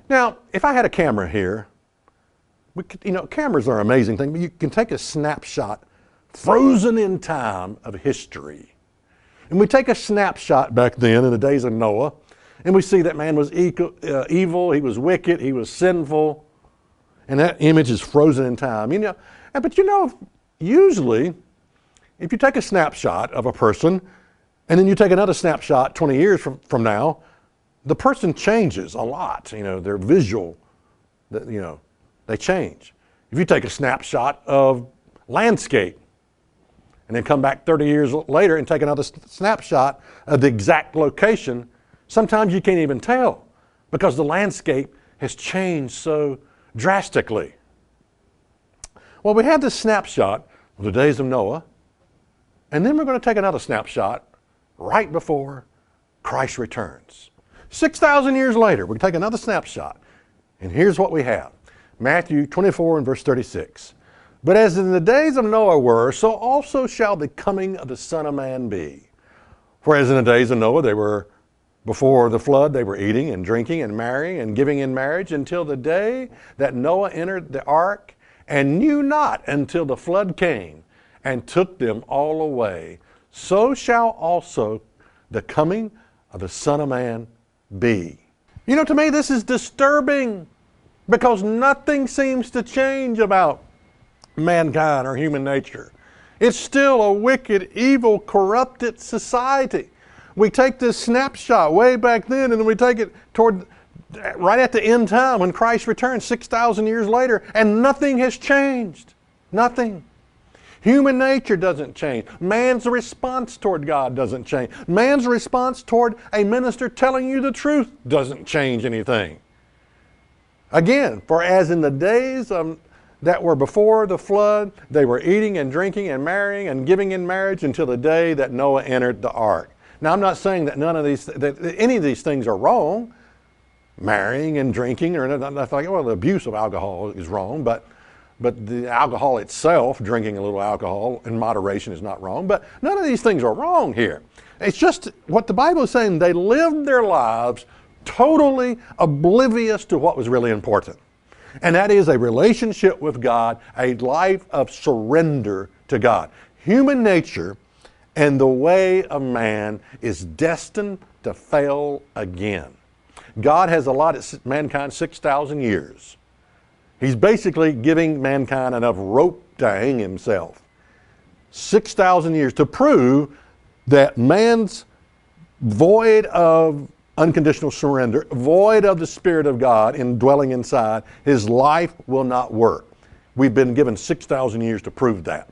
Now, if I had a camera here, cameras are an amazing thing, but you can take a snapshot frozen in time of history. And we take a snapshot back then in the days of Noah, and we see that man was evil, he was wicked, he was sinful, and that image is frozen in time. But usually, if you take a snapshot of a person, and then you take another snapshot 20 years from now, the person changes a lot. Their visual, they change. If you take a snapshot of landscape, and then come back 30 years later and take another snapshot of the exact location, sometimes you can't even tell because the landscape has changed so drastically. Well, we had this snapshot of the days of Noah, and then we're going to take another snapshot right before Christ returns. 6,000 years later, we take another snapshot, and here's what we have. Matthew 24 and verse 36. But as in the days of Noah were, so also shall the coming of the Son of Man be. Whereas in the days of Noah, before the flood, they were eating and drinking and marrying and giving in marriage until the day that Noah entered the ark, and knew not until the flood came and took them all away. So shall also the coming of the Son of Man be. To me, this is disturbing because nothing seems to change about mankind or human nature. It's still a wicked, evil, corrupted society. We take this snapshot way back then and then we take it right at the end time when Christ returns 6,000 years later, and nothing has changed. Nothing. Human nature doesn't change. Man's response toward God doesn't change. Man's response toward a minister telling you the truth doesn't change anything. Again, for as in the days that were before the flood, they were eating and drinking and marrying and giving in marriage until the day that Noah entered the ark. Now, I'm not saying that that any of these things are wrong. Marrying and drinking, or nothing like, the abuse of alcohol is wrong, but the alcohol itself, drinking a little alcohol in moderation is not wrong. But none of these things are wrong here. It's just what the Bible is saying. They lived their lives totally oblivious to what was really important. And that is a relationship with God, a life of surrender to God. Human nature and the way of man is destined to fail again. God has allotted mankind 6,000 years. He's basically giving mankind enough rope to hang himself. 6,000 years to prove that man's void of unconditional surrender, void of the Spirit of God indwelling inside, his life will not work. We've been given 6,000 years to prove that.